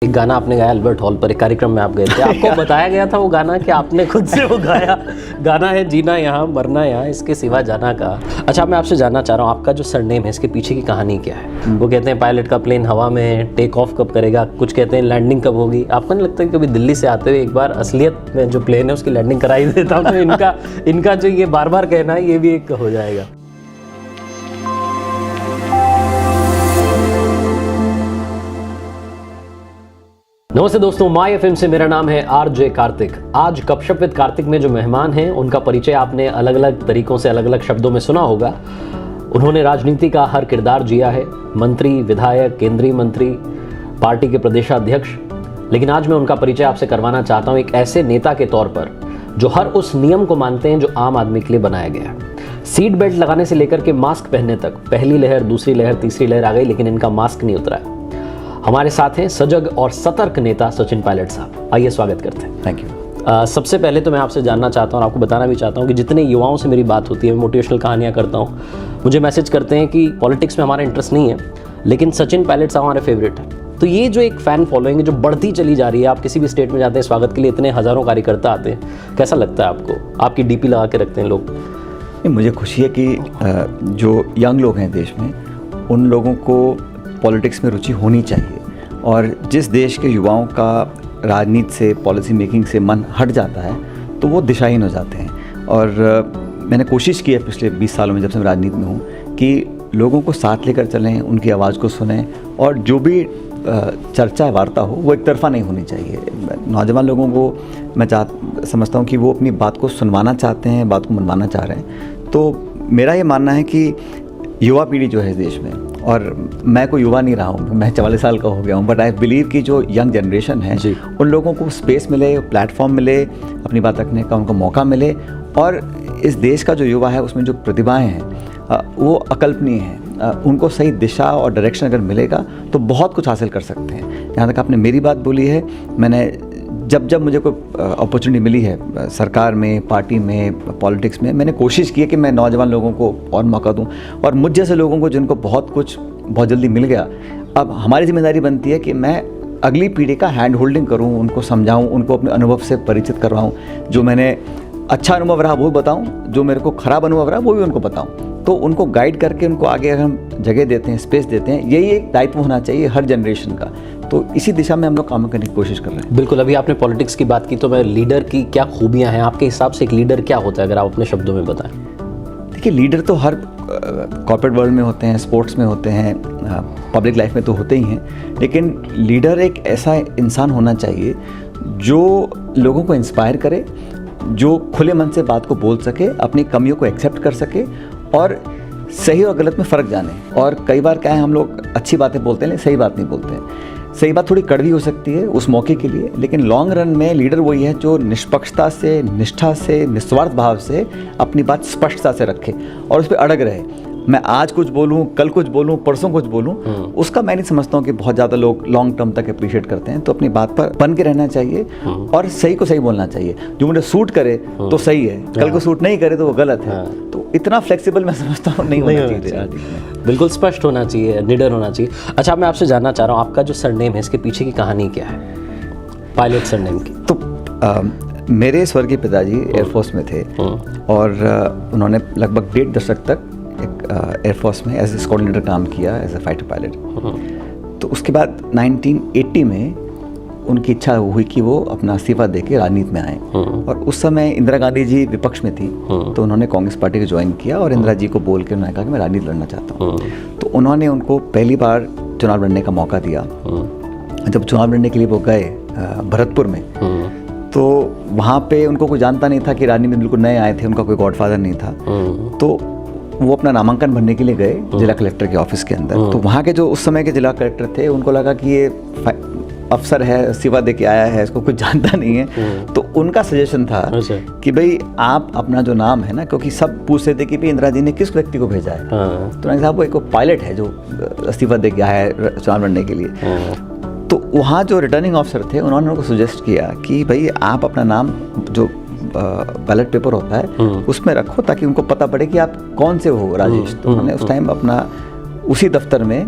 एक गाना आपने गाया अल्बर्ट हॉल पर, एक कार्यक्रम में आप गए थे, आपको बताया गया था वो गाना कि आपने खुद से वो गाया गाना है जीना यहाँ मरना यहाँ इसके सिवा जाना का। अच्छा, मैं आपसे जानना चाह रहा हूँ आपका जो सरनेम है इसके पीछे की कहानी क्या है? वो कहते हैं पायलट का प्लेन हवा में टेक ऑफ कब करेगा, कुछ कहते हैं लैंडिंग कब होगी। आपको नहीं लगता कि कभी दिल्ली से आते हुए एक बार असलियत में जो प्लेन है उसकी लैंडिंग करा ही देता हूँ, तो इनका जो ये बार बार कहना है ये भी एक हो जाएगा। नमस्ते दोस्तों, माय एफएम से मेरा नाम है आरजे कार्तिक। आज गपशप विद कार्तिक में जो मेहमान हैं उनका परिचय आपने अलग अलग तरीकों से अलग अलग शब्दों में सुना होगा। उन्होंने राजनीति का हर किरदार जिया है, मंत्री, विधायक, केंद्रीय मंत्री, पार्टी के प्रदेशाध्यक्ष। लेकिन आज मैं उनका परिचय आपसे करवाना चाहता हूं एक ऐसे नेता के तौर पर जो हर उस नियम को मानते हैं जो आम आदमी के लिए बनाया गया है। सीट बेल्ट लगाने से लेकर के मास्क पहनने तक पहली लहर, दूसरी लहर, तीसरी लहर आ गई लेकिन इनका मास्क नहीं उतरा है। हमारे साथ हैं सजग और सतर्क नेता सचिन पायलट साहब। आइए स्वागत करते हैं। Thank you. सबसे पहले तो मैं आपसे जानना चाहता हूँ और आपको बताना भी चाहता हूँ कि जितने युवाओं से मेरी बात होती है, मोटिवेशनल कहानियाँ करता हूँ, मुझे मैसेज करते हैं कि पॉलिटिक्स में हमारा इंटरेस्ट नहीं है लेकिन सचिन पायलट साहब हमारे फेवरेट है। तो ये जो एक फ़ैन फॉलोइंग है जो बढ़ती चली जा रही है, आप किसी भी स्टेट में जाते हैं स्वागत के लिए इतने हज़ारों कार्यकर्ता आते हैं, कैसा लगता है आपको? आपकी डीपी लगा के रखते हैं लोग। मुझे खुशी है कि जो यंग लोग हैं देश में उन लोगों को पॉलिटिक्स में रुचि होनी चाहिए। और जिस देश के युवाओं का राजनीति से, पॉलिसी मेकिंग से मन हट जाता है तो वो दिशाहीन हो जाते हैं। और मैंने कोशिश की है पिछले 20 सालों में, जब से मैं राजनीति में हूँ, कि लोगों को साथ लेकर चलें, उनकी आवाज़ को सुनें और जो भी चर्चा वार्ता हो वो एक तरफा नहीं होनी चाहिए। नौजवान लोगों को मैं समझता हूँ कि वो अपनी बात को सुनवाना चाहते हैं, बात को मनवाना चाह रहे हैं। तो मेरा ये मानना है कि युवा पीढ़ी जो है इस देश में, और मैं कोई युवा नहीं रहा हूँ, मैं 44 साल का हो गया हूँ, बट आई बिलीव कि जो यंग जनरेशन है उन लोगों को स्पेस मिले, प्लेटफॉर्म मिले, अपनी बात रखने का उनको मौका मिले। और इस देश का जो युवा है उसमें जो प्रतिभाएं हैं वो अकल्पनीय हैं। उनको सही दिशा और डायरेक्शन अगर मिलेगा तो बहुत कुछ हासिल कर सकते हैं। यहाँ तक आपने मेरी बात बोली है, मैंने जब मुझे कोई अपॉर्चुनिटी मिली है सरकार में, पार्टी में, पॉलिटिक्स में, मैंने कोशिश की है कि मैं नौजवान लोगों को और मौका दूं। और मुझ जैसे लोगों को जिनको बहुत कुछ बहुत जल्दी मिल गया, अब हमारी जिम्मेदारी बनती है कि मैं अगली पीढ़ी का हैंड होल्डिंग करूं, उनको समझाऊं, उनको अपने अनुभव से परिचित करवाऊं। जो मैंने अच्छा अनुभव रहा वो बताऊं, जो मेरे को ख़राब अनुभव रहा वो भी उनको बताऊं। तो उनको गाइड करके उनको आगे अगर हम जगह देते हैं, स्पेस देते हैं, यही एक दायित्व होना चाहिए हर जनरेशन का। तो इसी दिशा में हम लोग काम करने की कोशिश कर रहे हैं। बिल्कुल। अभी आपने पॉलिटिक्स की बात की तो मैं लीडर की क्या खूबियां हैं आपके हिसाब से? एक लीडर क्या होता है अगर आप अपने शब्दों में बताएं? देखिए, लीडर तो हर कॉर्पोरेट वर्ल्ड में होते हैं, स्पोर्ट्स में होते हैं, पब्लिक लाइफ में तो होते ही हैं। लेकिन लीडर एक ऐसा इंसान होना चाहिए जो लोगों को इंस्पायर करे, जो खुले मन से बात को बोल सके, अपनी कमियों को एक्सेप्ट कर सके और सही और गलत में फ़र्क जाने। और कई बार क्या है, हम लोग अच्छी बातें बोलते हैं लेकिन सही बात नहीं बोलते हैं। सही बात थोड़ी कड़वी हो सकती है उस मौके के लिए, लेकिन लॉन्ग रन में लीडर वही है जो निष्पक्षता से, निष्ठा से, निस्वार्थ भाव से अपनी बात स्पष्टता से रखे और उस पर अड़ग रहे। मैं आज कुछ बोलूँ, कल कुछ बोलूँ, परसों कुछ बोलूँ, उसका मैं नहीं समझता हूँ कि बहुत ज़्यादा लोग लॉन्ग टर्म तक अप्रिशिएट करते हैं। तो अपनी बात पर बन के रहना चाहिए और सही को सही बोलना चाहिए। जो मुझे सूट करे तो सही है, कल को सूट नहीं करे तो वो गलत है। तो इतना फ्लेक्सिबल मैं समझता हूँ नहीं होना चाहिए। बिल्कुल स्पष्ट होना चाहिए, निडर होना चाहिए। अच्छा, मैं आपसे जानना चाह रहा हूँ आपका जो सरनेम है इसके पीछे की कहानी क्या है, पायलट सरनेम की? तो मेरे स्वर्गीय पिताजी एयरफोर्स में थे और उन्होंने लगभग 1.5 दशक तक एक एयरफोर्स में एज ए स्क्वाड्रन लीडर काम किया, एज ए फाइटर पायलट। तो उसके बाद 1980 में उनकी इच्छा हुई कि वो अपना इस्तीफा देके राजनीति में आए। और उस समय इंदिरा गांधी जी विपक्ष में थी, तो उन्होंने कांग्रेस पार्टी को ज्वाइन किया और इंदिरा जी को बोल के उन्होंने कहा कि मैं राजनीति लड़ना चाहता हूँ। तो उन्होंने उनको पहली बार चुनाव लड़ने का मौका दिया। जब चुनाव लड़ने के लिए वो गए भरतपुर में, तो वहाँ पे उनको कोई जानता नहीं था कि राजनीति में बिल्कुल नए आए थे, उनका कोई गॉडफादर नहीं था। तो वो अपना नामांकन भरने के लिए गए जिला कलेक्टर के ऑफिस के अंदर। तो वहाँ के जो उस समय के जिला कलेक्टर थे, उनको लगा कि ये अफसर है, इस्तीफा दे के आया है, इसको कुछ जानता नहीं है। तो उनका सजेशन था कि भाई आप अपना जो नाम है ना, क्योंकि सब पूछते थे कि भाई इंदिरा जी ने किस व्यक्ति को भेजा है, तो उन्होंने कहा वो एक पायलट है जो इस्तीफा दे के आया है चुनाव लड़ने के लिए। तो वहाँ जो रिटर्निंग ऑफिसर थे उन्होंने उनको सजेस्ट किया कि भाई आप अपना नाम जो बैलेट पेपर होता है उसमें रखो ताकि उनको पता पड़े कि आप कौन से हो राजेश। तो उन्होंने उस टाइम अपना उसी दफ्तर में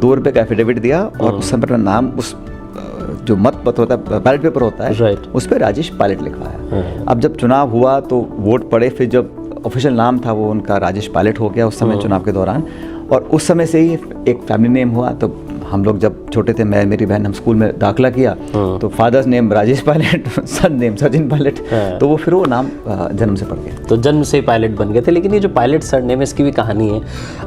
2 रुपये का एफिडेविट दिया और उस समय अपना नाम उस जो मत पत्र होता है, बैलेट पेपर होता है, Right. उस पर राजेश पायलट लिखवाया। अब जब चुनाव हुआ तो वोट पड़े, फिर जब ऑफिशियल नाम था वो उनका राजेश पायलट हो गया उस समय चुनाव के दौरान, और उस समय से ही एक फैमिली नेम हुआ। तो हम लोग जब छोटे थे, मैं मेरी बहन, हम स्कूल में दाखिला किया तो फादर्स नेम राजेश पायलट, सन नेम सचिन पायलट, तो वो फिर वो नाम जन्म से पड़ गया। तो जन्म से ही पायलट बन गए थे। लेकिन ये जो पायलट सर नेम है, इसकी भी कहानी है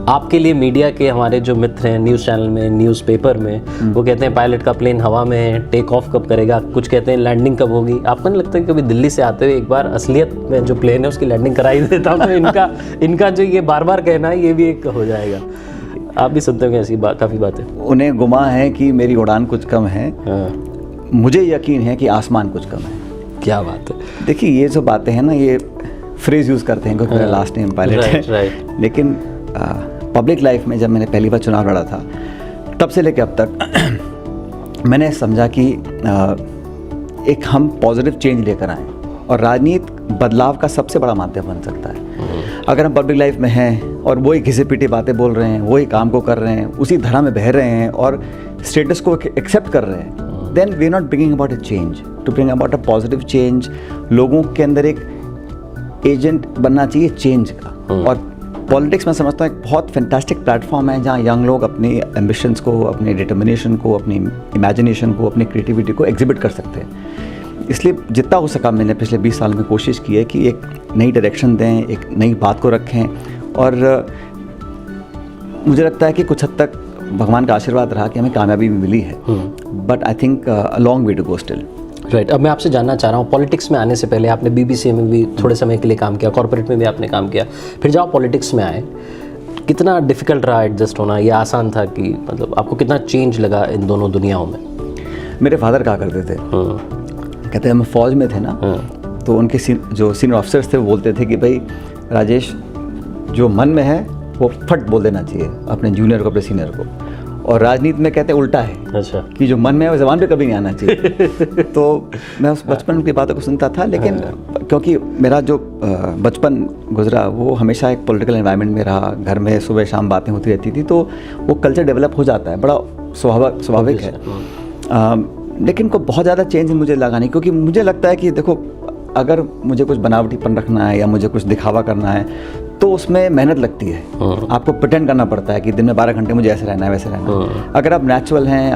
आपके लिए। मीडिया के हमारे जो मित्र हैं, न्यूज़ चैनल में, न्यूज़पेपर में, वो कहते हैं पायलट का प्लेन हवा में है, टेक ऑफ कब करेगा, कुछ कहते हैं लैंडिंग कब होगी। आपको नहीं लगता कि कभी दिल्ली से आते हुए एक बार असलियत में जो प्लेन है उसकी लैंडिंग कराई देता हूँ, तो इनका जो ये बार बार कहना है ये भी एक हो जाएगा। आप भी सुनते होंगे ऐसी काफ़ी बातें। उन्हें गुमा है कि मेरी उड़ान कुछ कम है, मुझे यकीन है कि आसमान कुछ कम है। क्या बात है। देखिए ये जो बातें हैं ना, ये फ्रेज यूज़ करते हैं क्योंकि मेरा लास्ट नेम पायलट है, राइट। लेकिन पब्लिक लाइफ में जब मैंने पहली बार चुनाव लड़ा था, तब से लेकर अब तक मैंने समझा कि एक हम पॉजिटिव चेंज लेकर आएँ, और राजनीति बदलाव का सबसे बड़ा माध्यम बन सकता है। अगर हम पब्लिक लाइफ में हैं और वही घिसे पीटे बातें बोल रहे हैं, वही काम को कर रहे हैं, उसी धारा में बह रहे हैं और स्टेटस को एक्सेप्ट कर रहे हैं, then we are not bringing about a change. To bring about a positive change, लोगों के अंदर एक एजेंट बनना चाहिए चेंज का। और पॉलिटिक्स में समझता हूँ एक बहुत फैंटास्टिक प्लेटफॉर्म है जहाँ यंग लोग अपनी एम्बिशंस को, अपनी डिटर्मिनेशन को, अपनी इमेजिनेशन को, अपनी क्रिएटिविटी को एग्जिबिट कर सकते हैं। इसलिए जितना हो सका मैंने पिछले 20 साल में कोशिश की है कि एक नई डायरेक्शन दें, एक नई बात को रखें, और मुझे लगता है कि कुछ हद तक भगवान का आशीर्वाद रहा कि हमें कामयाबी भी मिली है। But I think a long way to go still. Right. अब मैं आपसे जानना चाह रहा हूँ, पॉलिटिक्स में आने से पहले आपने बीबीसी में भी थोड़े समय के लिए काम किया, कॉर्पोरेट में भी आपने काम किया, फिर जब आप पॉलिटिक्स में आए, कितना डिफ़िकल्ट रहा एडजस्ट होना, या आसान था कि मतलब आपको कितना चेंज लगा इन दोनों दुनियाओं में? मेरे फादर कहा करते थे, कहते हैं हम फौज में थे ना, तो उनके जो सीनियर ऑफिसर्स थे वो बोलते थे कि भाई राजेश, जो मन में है वो फट बोल देना चाहिए अपने जूनियर को, अपने सीनियर को। और राजनीति में कहते हैं उल्टा है, अच्छा, कि जो मन में है वो ज़बान पे कभी नहीं आना चाहिए। तो मैं उस बचपन की बातों को सुनता था, लेकिन क्योंकि मेरा जो बचपन गुजरा वो हमेशा एक पॉलिटिकल एनवायरनमेंट में रहा, घर में सुबह शाम बातें होती रहती थी, तो वो कल्चर डेवलप हो जाता है, बड़ा स्वाभाविक है। लेकिन को बहुत ज़्यादा चेंज मुझे लगा नहीं, क्योंकि मुझे लगता है कि देखो, अगर मुझे कुछ बनावटीपन रखना है या मुझे कुछ दिखावा करना है तो उसमें मेहनत लगती है। आपको प्रिटेंड करना पड़ता है कि दिन में 12 घंटे मुझे ऐसे रहना है, वैसे रहना है। अगर आप नेचुरल हैं,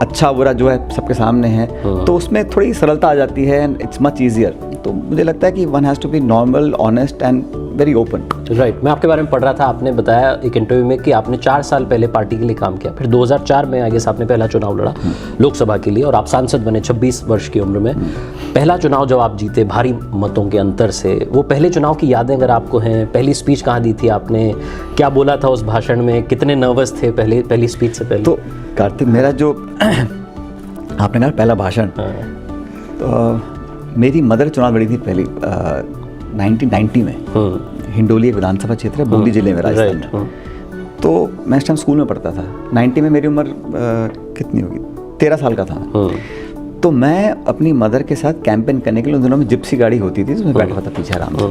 अच्छा बुरा जो है सबके सामने है, तो उसमें थोड़ी सरलता आ जाती है, एंड इट्स मच ईजियर। तो मुझे लगता है कि one has to be normal, honest and very open. Right. मैं आपके बारे में पढ़ रहा था, आपने बताया एक इंटरव्यू में कि आपने 4 साल पहले पार्टी के लिए काम किया, फिर 2004 में आई गेस आपने पहला चुनाव लड़ा लोकसभा के लिए, और आप सांसद बने 26 वर्ष की उम्र में। पहला चुनाव जब आप जीते भारी मतों के अंतर से, वो पहले चुनाव की यादें अगर आपको हैं, पहली स्पीच कहाँ दी थी आपने, क्या बोला था उस भाषण में, कितने नर्वस थे पहली स्पीच से पहले? तो कार्तिक, मेरा जो आपने कहा पहला भाषण, तो मेरी मदर चुनाव लड़ी थी पहली 1990 में। हिंडोली एक विधानसभा क्षेत्र है बूंदी जिले में, राजस्थान में। तो मैं इस टाइम स्कूल में पढ़ता था। 90 में मेरी उम्र कितनी होगी, 13 साल का था। तो मैं अपनी मदर के साथ कैंपेन करने के लिए, उन दिनों में जिप्सी गाड़ी होती थी, उसमें बैठा था पीछे आराम से,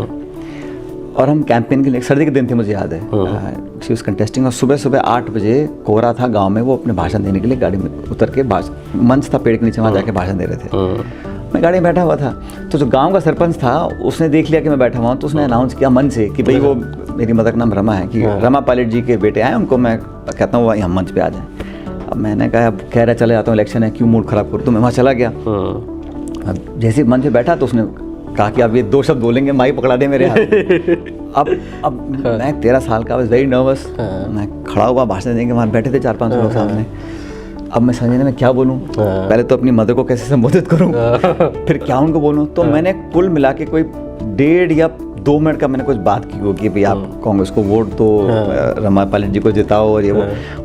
और हम कैंपेन के लिए, सर्दी के दिन थे मुझे याद है, शी वाज कंटेस्टिंग, और सुबह सुबह 8 बजे कोहरा था गांव में, वो अपने भाषण देने के लिए गाड़ी में उतर के, मंच था पेड़ के नीचे, वहाँ जाके भाषण दे रहे थे। मैं गाड़ी में बैठा हुआ था, तो जो गांव का सरपंच था उसने देख लिया कि मैं बैठा हुआ हूँ, तो उसने अनाउंस किया मन से कि भाई, वो मेरी मदर का नाम रमा है, कि रमा पायलट जी के बेटे आए, उनको मैं कहता हूँ यहाँ मंच पे आ जाएं। अब मैंने कहा, अब कह रहा चले जाता हूँ, इलेक्शन है, क्यों मूड खराब करूँ, तो मैं वहाँ चला गया। अब जैसे मंच पे बैठा तो उसने कहा कि अब ये 2 शब्द बोलेंगे, माइक पकड़ा दे मेरे हाथ। अब मैं 13 साल का, वाज वेरी नर्वस। मैं खड़ा हुआ भाषण देंगे, वहाँ बैठे थे 4-5 लोग सामने। अब मैं समझने में क्या बोलूँ, पहले तो अपनी मदर को कैसे संबोधित करूँ, फिर क्या उनको बोलूँ। तो मैंने कुल मिला के कोई 1.5 या 2 मिनट का मैंने कुछ बात की हो कि भाई आप कांग्रेस को वोट दो, रमा पायलट जी को जिताओ, और ये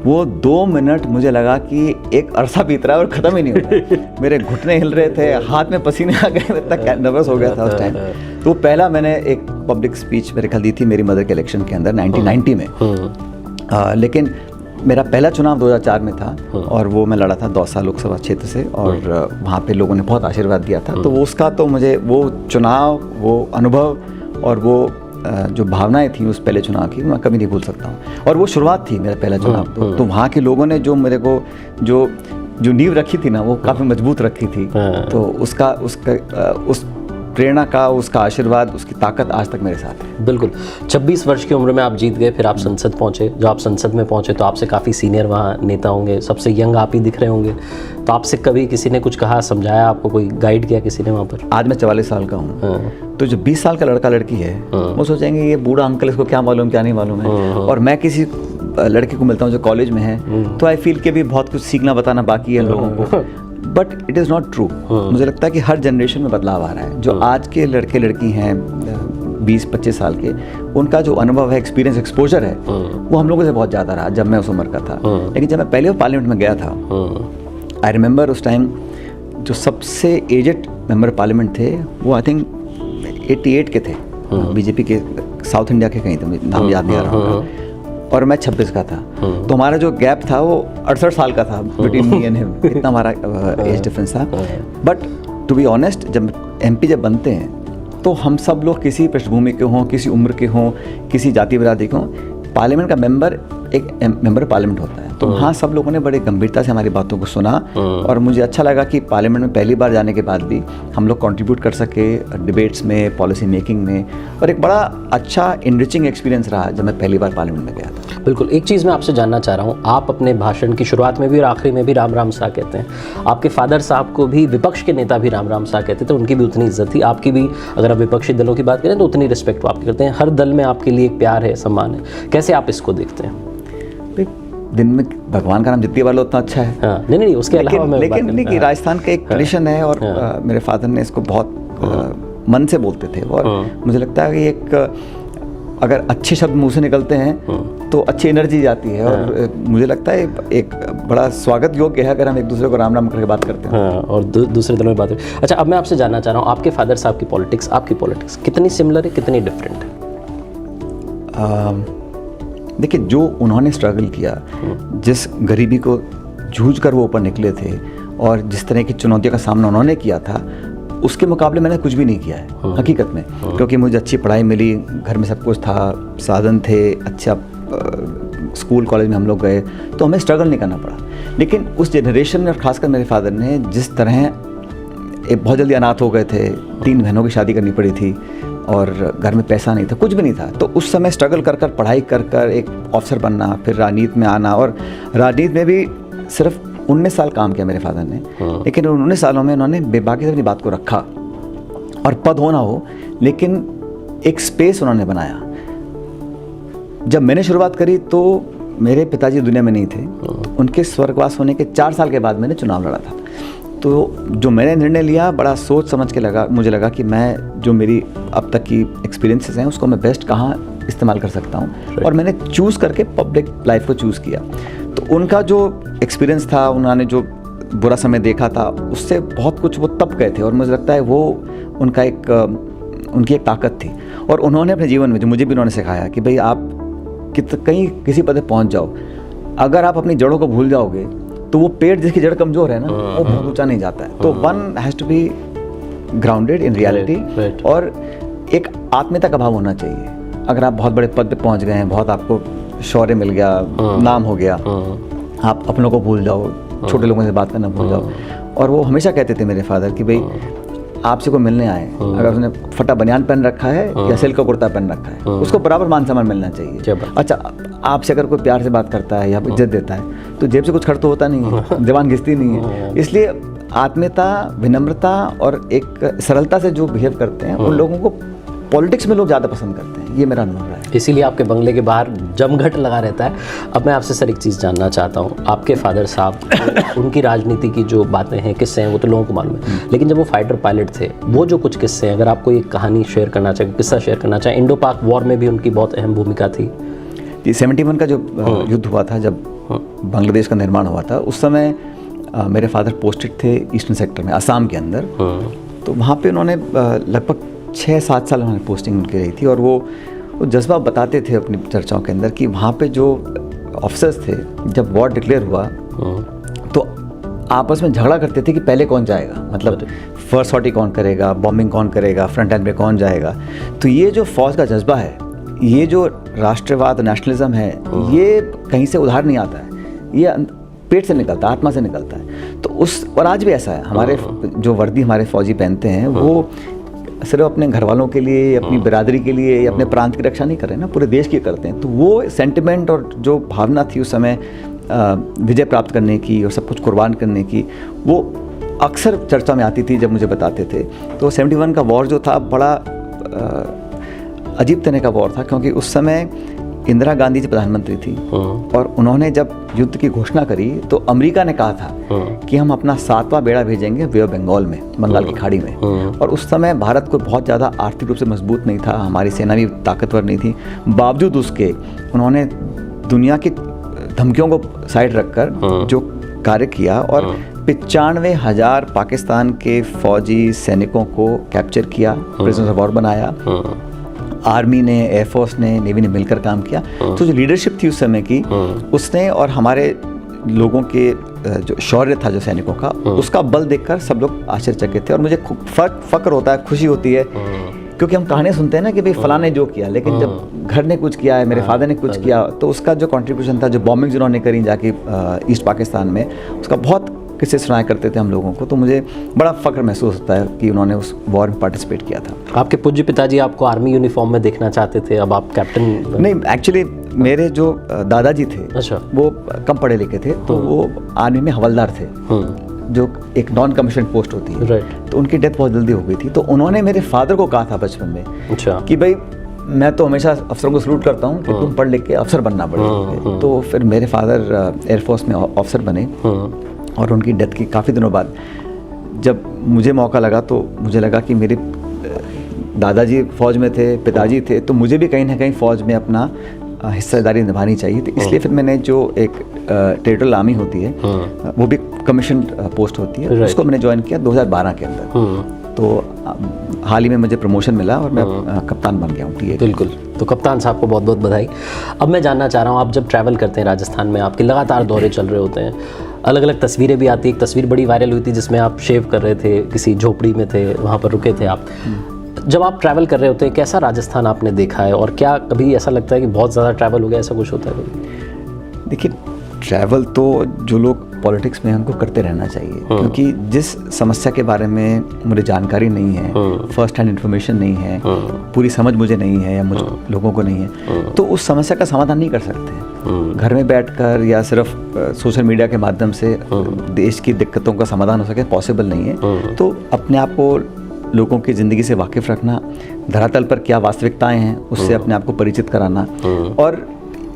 वो 2 मिनट मुझे लगा कि एक अरसा बीत रहा है और ख़त्म ही नहीं होता। मेरे घुटने हिल रहे थे, हाथ में पसीने आ गए, इतना नर्वस हो गया था उस टाइम। तो पहला मैंने एक पब्लिक स्पीच मेरे ख्याल दी थी मेरी मदर के इलेक्शन के अंदर 1990 में। लेकिन मेरा पहला चुनाव 2004 में था, और वो मैं लड़ा था दौसा लोकसभा क्षेत्र से, और वहाँ पे लोगों ने बहुत आशीर्वाद दिया था। तो वो उसका तो मुझे वो चुनाव, वो अनुभव और वो जो भावनाएं थी उस पहले चुनाव की, मैं कभी नहीं भूल सकता हूँ। और वो शुरुआत थी मेरा पहला चुनाव। तो वहाँ के लोगों ने जो मेरे को जो जो नींव रखी थी ना वो काफ़ी मजबूत रखी थी। तो उस प्रेरणा का, उसका आशीर्वाद, उसकी ताकत आज तक मेरे साथ है। बिल्कुल। 26 वर्ष की उम्र में आप जीत गए, फिर आप संसद पहुंचे। जो आप संसद में पहुंचे तो आपसे काफ़ी सीनियर वहाँ नेता होंगे, सबसे यंग आप ही दिख रहे होंगे। तो आपसे कभी किसी ने कुछ कहा, समझाया आपको, कोई गाइड किया किसी ने वहाँ पर? आज मैं 44 साल का हूँ, तो जो 20 साल का लड़का लड़की है वो सोचेंगे ये बूढ़ा अंकल, इसको क्या मालूम क्या नहीं मालूम है। और मैं किसी लड़के को मिलता हूँ जो कॉलेज में है, तो आई फील कि भी बहुत कुछ सीखना बताना बाकी है लोगों को, but it is not true. मुझे लगता है कि हर जनरेशन में बदलाव आ रहा है। जो आज के लड़के लड़की हैं 20-25 साल के, उनका जो अनुभव है, एक्सपीरियंस, एक्सपोजर है, वो हम लोगों से बहुत ज़्यादा रहा जब मैं उस उम्र का था। लेकिन जब मैं पहले पार्लियामेंट में गया था, आई रिमेंबर उस टाइम जो सबसे एजेड मेंबर पार्लियामेंट थे वो आई थिंक 88 के थे, बीजेपी के साउथ इंडिया के कहीं थे, मुझे नाम याद नहीं आ रहा, और मैं 26 का था। तो हमारा जो गैप था वो 68 साल का था बिटवीन मी एंड हिम, इतना हमारा एज डिफरेंस था। बट टू बी ऑनेस्ट, जब एमपी जब बनते हैं तो हम सब लोग किसी पृष्ठभूमि के हों, किसी उम्र के हों, किसी जाति बिरादरी के हों, पार्लियामेंट का मेंबर एक मेंबर पार्लियामेंट होता है। तो हाँ, सब लोगों ने बड़े गंभीरता से हमारी बातों को सुना, और मुझे अच्छा लगा कि पार्लियामेंट में पहली बार जाने के बाद भी हम लोग कंट्रीब्यूट कर सके डिबेट्स में, पॉलिसी मेकिंग में, और एक बड़ा अच्छा इनरिचिंग एक्सपीरियंस रहा जब मैं पहली बार पार्लियामेंट में गया था। बिल्कुल। एक चीज़ मैं आपसे जानना चाह रहा हूँ, आप अपने भाषण की शुरुआत में भी और आखिरी में भी राम राम सा कहते हैं। आपके फादर साहब को भी विपक्ष के नेता भी राम राम सा कहते थे, उनकी भी उतनी इज्जत थी, आपकी भी अगर आप विपक्षी दलों की बात करें तो उतनी रिस्पेक्ट आपकी करते हैं। हर दल में आपके लिए एक प्यार है, सम्मान है। कैसे आप इसको देखते हैं? दिन में भगवान का नाम जितनी बार लो उतना अच्छा है। हाँ, नहीं उसके अलावा मैं लेकिन नहीं कि राजस्थान का एक ट्रेडिशन है, और मेरे फादर ने इसको बहुत मन से बोलते थे, और मुझे लगता है कि एक अगर अच्छे शब्द मुंह से निकलते हैं तो अच्छी एनर्जी जाती है, और मुझे लगता है एक बड़ा स्वागत योग्य है अगर हम एक दूसरे को राम राम करके बात करते हैं। और दूसरे दलों में बात करें। अच्छा, अब मैं आपसे जानना चाह रहा हूँ, आपके फादर साहब की पॉलिटिक्स, आपकी पॉलिटिक्स कितनी सिमिलर है, कितनी डिफरेंट है? देखिए, जो उन्होंने स्ट्रगल किया, जिस गरीबी को जूझ कर वो ऊपर निकले थे, और जिस तरह की चुनौतियों का सामना उन्होंने किया था, उसके मुकाबले मैंने कुछ भी नहीं किया है हकीकत में। क्योंकि मुझे अच्छी पढ़ाई मिली, घर में सब कुछ था, साधन थे, अच्छा स्कूल कॉलेज में हम लोग गए, तो हमें स्ट्रगल नहीं करना पड़ा। लेकिन उस जनरेशन में, और ख़ासकर मेरे फादर ने, जिस तरह एक बहुत जल्दी अनाथ हो गए थे, 3 बहनों की शादी करनी पड़ी थी, और घर में पैसा नहीं था, कुछ भी नहीं था, तो उस समय स्ट्रगल कर कर, पढ़ाई कर कर एक अफसर बनना, फिर राजनीति में आना, और राजनीति में भी सिर्फ 19 साल काम किया मेरे फादर ने। लेकिन उन 19 सालों में उन्होंने बेबाकी से अपनी बात को रखा, और पद हो ना हो, लेकिन एक स्पेस उन्होंने बनाया। जब मैंने शुरुआत करी तो मेरे पिताजी दुनिया में नहीं थे, उनके स्वर्गवास होने के 4 साल के बाद मैंने चुनाव लड़ा था। तो जो मैंने निर्णय लिया, बड़ा सोच समझ के मुझे लगा कि मैं जो मेरी अब तक की एक्सपीरियंसेस हैं उसको मैं बेस्ट कहाँ इस्तेमाल कर सकता हूँ, और मैंने चूज़ करके पब्लिक लाइफ को चूज़ किया। तो उनका जो एक्सपीरियंस था, उन्होंने जो बुरा समय देखा था, उससे बहुत कुछ वो तब गए थे, और मुझे लगता है वो उनका उनकी एक ताकत थी। और उन्होंने अपने जीवन में, जो मुझे भी उन्होंने सिखाया कि भाई आप कहीं किसी पद पर पहुँच जाओ, अगर आप अपनी जड़ों को भूल जाओगे तो वो पेड़ जिसकी जड़ कमज़ोर है ना, वो बहुत ऊंचा नहीं जाता है। तो one has to be grounded in reality, और एक आत्मीयता का भाव होना चाहिए। अगर आप बहुत बड़े पद पे पहुंच गए हैं, बहुत आपको शौर्य मिल गया, नाम हो गया, आप अपनों को भूल जाओ, छोटे लोगों से बात करना भूल जाओ। और वो हमेशा कहते थे मेरे फादर कि भाई आपसे को मिलने आए, अगर उसने फटा बनियान पहन रखा है या सिल्क का कुर्ता पहन रखा है, उसको बराबर मान सम्मान मिलना चाहिए। अच्छा, आपसे अगर कोई प्यार से बात करता है या इज्जत देता है तो जेब से कुछ खर्च तो होता नहीं है, जबान घिसती नहीं है। इसलिए आत्मीयता, विनम्रता और एक सरलता से जो बिहेव करते हैं, उन लोगों को पॉलिटिक्स में लोग ज़्यादा पसंद करते हैं। ये मेरा अनुभव है, इसीलिए आपके बंगले के बाहर जमघट लगा रहता है। अब मैं आपसे सर एक चीज़ जानना चाहता हूँ, आपके फादर साहब उनकी राजनीति की जो बातें हैं, किस्से हैं, वो तो लोगों को मालूम है, लेकिन जब वो फाइटर पायलट थे, वो जो कुछ किस्से हैं, अगर आपको एक कहानी शेयर करना चाहे, किस्सा शेयर करना चाहे, इंडो पाक वॉर में भी उनकी बहुत अहम भूमिका थी। 71 का जो युद्ध हुआ था, जब बांग्लादेश का निर्माण हुआ था, उस समय मेरे फादर पोस्टेड थे ईस्टर्न सेक्टर में, असम के अंदर। तो वहाँ पे उन्होंने लगभग 6-7 साल उन्होंने पोस्टिंग उनकी रही थी, और वो जज्बा बताते थे अपनी चर्चाओं के अंदर कि वहाँ पे जो ऑफिसर्स थे, जब वॉर डिक्लेयर हुआ तो आपस में झगड़ा करते थे कि पहले कौन जाएगा, मतलब फर्स्ट सॉर्टी कौन करेगा, बॉम्बिंग कौन करेगा, फ्रंट लाइन पे कौन जाएगा। तो ये जो फौज का जज्बा है, ये जो राष्ट्रवाद, नेशनलिज्म है, ये कहीं से उधार नहीं आता है, ये पेट से निकलता है, आत्मा से निकलता है। तो उस और आज भी ऐसा है, हमारे जो वर्दी हमारे फौजी पहनते हैं वो सिर्फ अपने घर वालों के लिए, अपनी बिरादरी के लिए या अपने प्रांत की रक्षा नहीं कर रहे हैं ना, पूरे देश की करते हैं। तो वो सेंटिमेंट और जो भावना थी उस समय विजय प्राप्त करने की और सब कुछ कुर्बान करने की, वो अक्सर चर्चा में आती थी जब मुझे बताते थे। तो 71 का वॉर जो था बड़ा अजीब तरह का वॉर था, क्योंकि उस समय इंदिरा गांधी जी प्रधानमंत्री थी और उन्होंने जब युद्ध की घोषणा करी तो अमेरिका ने कहा था कि हम अपना 7वां बेड़ा भेजेंगे बे ऑफ बंगाल में, बंगाल की खाड़ी में। और उस समय भारत को बहुत ज़्यादा आर्थिक रूप से मजबूत नहीं था, हमारी सेना भी ताकतवर नहीं थी। बावजूद उसके उन्होंने दुनिया की धमकियों को साइड रखकर जो कार्य किया और 95,000 पाकिस्तान के फौजी सैनिकों को कैप्चर किया, प्रिजनर्स ऑफ वॉर बनाया। आर्मी ने, एयरफोर्स ने, नेवी ने मिलकर काम किया। तो जो लीडरशिप थी उस समय की, उसने और हमारे लोगों के जो शौर्य था जो सैनिकों का, उसका बल देखकर सब लोग आश्चर्यचकित थे। और मुझे फक्र होता है, खुशी होती है, क्योंकि हम कहानियाँ सुनते हैं ना कि भाई फलां ने जो किया, लेकिन जब घर ने कुछ किया है, मेरे फादर ने कुछ किया, तो उसका जो कंट्रीब्यूशन था, जो बॉम्बिंग जिन्होंने करी जाके ईस्ट पाकिस्तान में, उसका बहुत किस्से सुनाया करते थे हम लोगों को। तो मुझे बड़ा फ़ख्र महसूस होता है कि उन्होंने उस वॉर में पार्टिसिपेट किया था। आपके पूज्य पिताजी आपको आर्मी यूनिफॉर्म में देखना चाहते थे, अब आप कैप्टन? नहीं, एक्चुअली मेरे जो दादाजी थे, अच्छा, वो कम पढ़े लिखे थे, तो वो आर्मी में हवलदार थे, जो एक नॉन कमीशन पोस्ट होती है। तो उनकी डेथ बहुत जल्दी हो गई थी। तो उन्होंने मेरे फादर को कहा था बचपन में, अच्छा, कि भाई मैं तो हमेशा अफसरों को सलूट करता हूँ कि तुम पढ़ लिख के अफसर बनना पड़ेगा। तो फिर मेरे फादर एयरफोर्स में ऑफिसर बने और उनकी डेथ की काफ़ी दिनों बाद जब मुझे मौका लगा तो मुझे लगा कि मेरे दादाजी फ़ौज में थे, पिताजी थे, तो मुझे भी कहीं ना कहीं फ़ौज में अपना हिस्सेदारी निभानी चाहिए। तो इसलिए फिर मैंने जो एक टेरिटोरियल आर्मी होती है, वो भी कमीशन पोस्ट होती है, उसको मैंने ज्वाइन किया 2012 के अंदर। तो हाल ही में मुझे प्रमोशन मिला और मैं कप्तान बन गया हूँ TA। बिल्कुल, तो कप्तान साहब को बहुत बहुत बधाई। अब मैं जानना चाह रहा हूँ, आप जब ट्रैवल करते हैं राजस्थान में, आपके लगातार दौरे चल रहे होते हैं, अलग अलग तस्वीरें भी आती है। एक तस्वीर बड़ी वायरल हुई थी जिसमें आप शेव कर रहे थे, किसी झोपड़ी में थे, वहाँ पर रुके थे आप। जब आप ट्रैवल कर रहे होते हैं, कैसा राजस्थान आपने देखा है, और क्या कभी ऐसा लगता है कि बहुत ज़्यादा ट्रैवल हो गया, ऐसा कुछ होता है कभी? देखिए, ट्रैवल तो जो लोग पॉलिटिक्स में हैं उनको करते रहना चाहिए, क्योंकि जिस समस्या के बारे में मुझे जानकारी नहीं है, फर्स्ट हैंड इन्फॉर्मेशन नहीं है, पूरी समझ मुझे नहीं है या मुझे लोगों को नहीं है, तो उस समस्या का समाधान नहीं कर सकते। घर में बैठकर या सिर्फ सोशल मीडिया के माध्यम से देश की दिक्कतों का समाधान हो सके, पॉसिबल नहीं है। तो अपने आप को लोगों की ज़िंदगी से वाकिफ़ रखना, धरातल पर क्या वास्तविकताएं हैं उससे अपने आप को परिचित कराना, और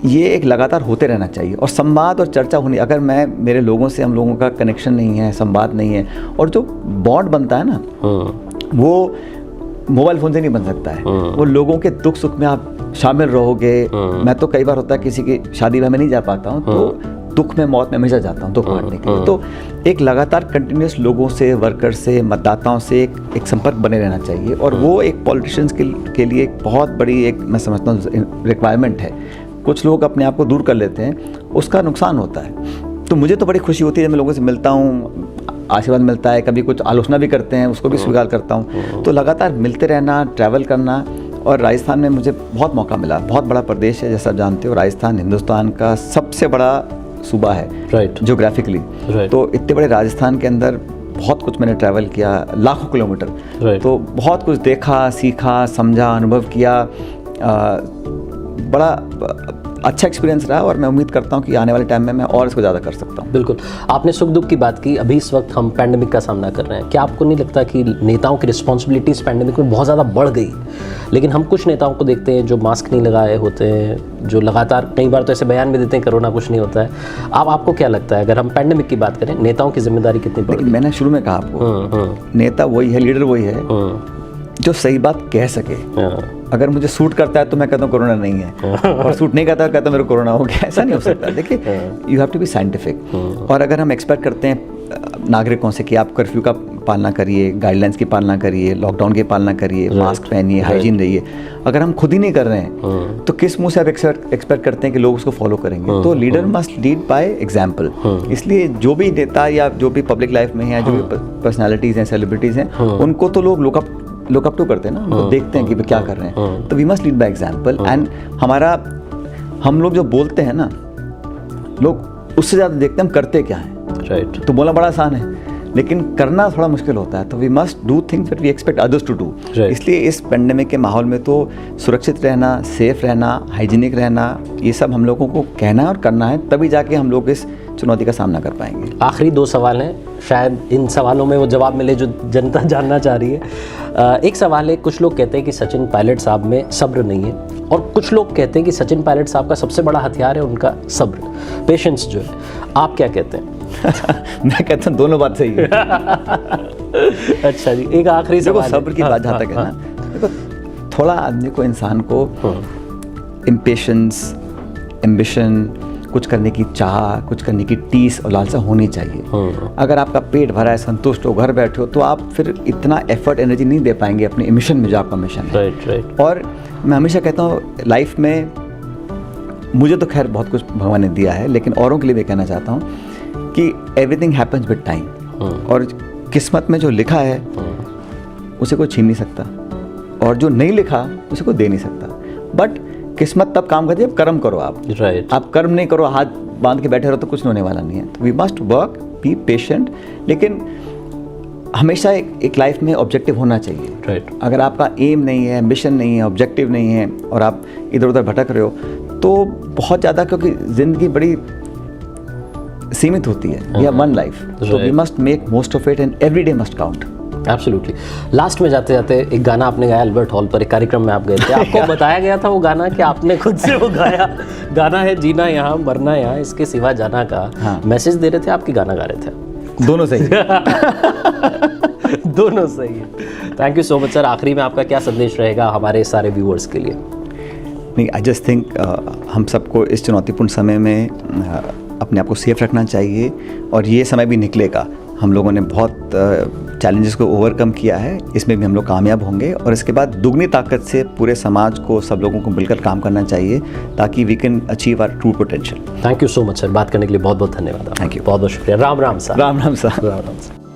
ये एक लगातार होते रहना चाहिए। और संवाद और चर्चा होनी, अगर मैं मेरे लोगों से, हम लोगों का कनेक्शन नहीं है, संवाद नहीं है, और जो बॉन्ड बनता है ना, वो मोबाइल फ़ोन से नहीं बन सकता है। वो लोगों के दुख सुख में आप शामिल रहोगे। मैं तो कई बार होता है किसी की शादी में नहीं जा पाता हूँ, तो दुख में, मौत में हमेशा जाता हूँ दुख बांटने के लिए। तो एक लगातार कंटिन्यूस लोगों से, वर्कर से, मतदाताओं से एक संपर्क बने रहना चाहिए, और वो एक पॉलिटिशियंस के लिए एक बहुत बड़ी, एक मैं समझता हूँ, रिक्वायरमेंट है। कुछ लोग अपने आप को दूर कर लेते हैं, उसका नुकसान होता है। तो मुझे तो बड़ी खुशी होती है जब मैं लोगों से मिलता हूँ, आशीर्वाद मिलता है, कभी कुछ आलोचना भी करते हैं, उसको भी स्वीकार करता हूँ। तो लगातार मिलते रहना, ट्रैवल करना, और राजस्थान में मुझे बहुत मौका मिला। बहुत बड़ा प्रदेश है, जैसा आप जानते हो, राजस्थान हिंदुस्तान का सबसे बड़ा सूबा है जियोग्राफिकली। तो इतने बड़े राजस्थान के अंदर बहुत कुछ मैंने ट्रैवल किया, लाखों किलोमीटर। तो बहुत कुछ देखा, सीखा, समझा, अनुभव किया। बड़ा अच्छा एक्सपीरियंस रहा, और मैं उम्मीद करता हूँ कि आने वाले टाइम में मैं और इसको ज़्यादा कर सकता हूँ। बिल्कुल, आपने सुख दुख की बात की। अभी इस वक्त हम पैंडेमिक का सामना कर रहे हैं। क्या आपको नहीं लगता कि नेताओं की रिस्पॉन्सिबिलिटीज़ पैंडेमिक में बहुत ज़्यादा बढ़ गई? लेकिन हम कुछ नेताओं को देखते हैं जो मास्क नहीं लगाए होते हैं, जो लगातार कई बार तो ऐसे बयान भी देते हैं कोरोना कुछ नहीं होता है। आपको क्या लगता है, अगर हम पैंडेमिक की बात करें, नेताओं की जिम्मेदारी कितनी बढ़ गई? मैंने शुरू में कहा आपको, नेता वही है, लीडर वही है जो सही बात कह सके। अगर मुझे सूट करता है तो मैं कहता हूँ कोरोना नहीं है, और सूट नहीं करता कहता हूँ मेरे कोरोना हो गया। ऐसा नहीं हो सकता। देखिए, you have to be scientific. और अगर हम एक्सपेक्ट करते हैं नागरिकों से कि आप कर्फ्यू का पालना करिए, गाइडलाइंस की पालना करिए, लॉकडाउन की पालना करिए, मास्क पहनिए, हाइजीन रहिए, अगर हम खुद ही नहीं कर रहे हैं तो किस मुंह से आप एक्सपेक्ट करते हैं कि लोग उसको फॉलो करेंगे? तो leader must lead by example. इसलिए जो भी नेता या जो भी पब्लिक लाइफ में है, जो भी पर्सनैलिटीज़ हैं, सेलिब्रिटीज़ हैं, उनको तो लोग लुक अप टू करते हैं ना, उनको देखते हैं कि वे क्या कर रहे हैं। तो we must lead by example. And हम लोग जो बोलते हैं ना, लोग उससे ज़्यादा देखते हैं हम करते क्या हैं। राइट। तो बोलना बड़ा आसान है, लेकिन करना थोड़ा मुश्किल होता है। तो we must do things that we expect others to do. इसलिए इस पेंडेमिक के माहौल में तो सुरक्षित रहना, सेफ रहना, हाइजीनिक रहना, ये सब हम लोगों को कहना है और करना है, तभी जाके हम लोग इस चुनौती का सामना कर पाएंगे। आखिरी 2 सवाल हैं, शायद इन सवालों में वो जवाब मिले जो जनता जानना चाह रही है। एक सवाल है, कुछ लोग कहते हैं कि सचिन पायलट साहब में सब्र नहीं है, और कुछ लोग कहते हैं कि सचिन पायलट साहब का सबसे बड़ा हथियार है उनका सब्र, पेशेंस जो है। आप क्या कहते हैं? मैं कहता हूँ दोनों बात सही है। अच्छा जी, एक आखिरी देखो सवाल सब्र की बात जहाँ तक है ना, देखो थोड़ा आदमी को, इंसान को इम्पेशेंस, एम्बिशन, कुछ करने की चाह, कुछ करने की टीस और लालसा होनी चाहिए। अगर आपका पेट भरा है, संतुष्ट हो, घर बैठे हो, तो आप फिर इतना एफर्ट, एनर्जी नहीं दे पाएंगे अपने मिशन में जो आपका मिशन है। राइट। और मैं हमेशा कहता हूँ लाइफ में, मुझे तो खैर बहुत कुछ भगवान ने दिया है, लेकिन औरों के लिए भी कहना चाहता हूँ कि एवरीथिंग हैपन्स विद टाइम। और किस्मत में जो लिखा है उसे कोई छीन नहीं सकता, और जो नहीं लिखा उसे कोई दे नहीं सकता। बट किस्मत तब काम करती है जब कर्म करो आप। राइट। आप कर्म नहीं करो, हाथ बांध के बैठे रहो, तो कुछ होने वाला नहीं है। तो we must work, be patient, लेकिन हमेशा एक लाइफ में ऑब्जेक्टिव होना चाहिए। राइट। अगर आपका एम नहीं है, मिशन नहीं है, ऑब्जेक्टिव नहीं है, और आप इधर उधर भटक रहे हो, तो बहुत ज़्यादा, क्योंकि ज़िंदगी बड़ी सीमित होती है। वी हैव वन लाइफ, तो we must make most of it, and every day must count. Absolutely. Last में जाते जाते एक गाना आपने गाया अल्बर्ट हॉल पर, एक कार्यक्रम में आप गए थे, आपको बताया गया था वो गाना कि आपने खुद से वो गाया। गाना है जीना यहाँ मरना यहाँ, इसके सिवा जाना का। हाँ। मैसेज दे रहे थे आपकी, गाना गा रहे थे? दोनों सही। दोनों सही है। Thank you so much sir. आखिरी में आपका क्या संदेश रहेगा हमारे सारे व्यूअर्स के लिए? नहीं, आई जस्ट थिंक हम सबको इस चुनौतीपूर्ण समय में अपने आप को सेफ रखना चाहिए, और ये समय भी निकलेगा। हम लोगों ने बहुत चैलेंजेस को ओवरकम किया है, इसमें भी हम लोग कामयाब होंगे, और इसके बाद दुगनी ताकत से पूरे समाज को, सब लोगों को मिलकर काम करना चाहिए, ताकि we can achieve our true potential. Thank you so much sir, बात करने के लिए बहुत बहुत धन्यवाद। थैंक यू, बहुत बहुत शुक्रिया। Ram Ram sir. Ram Ram sir. Ram Ram sir.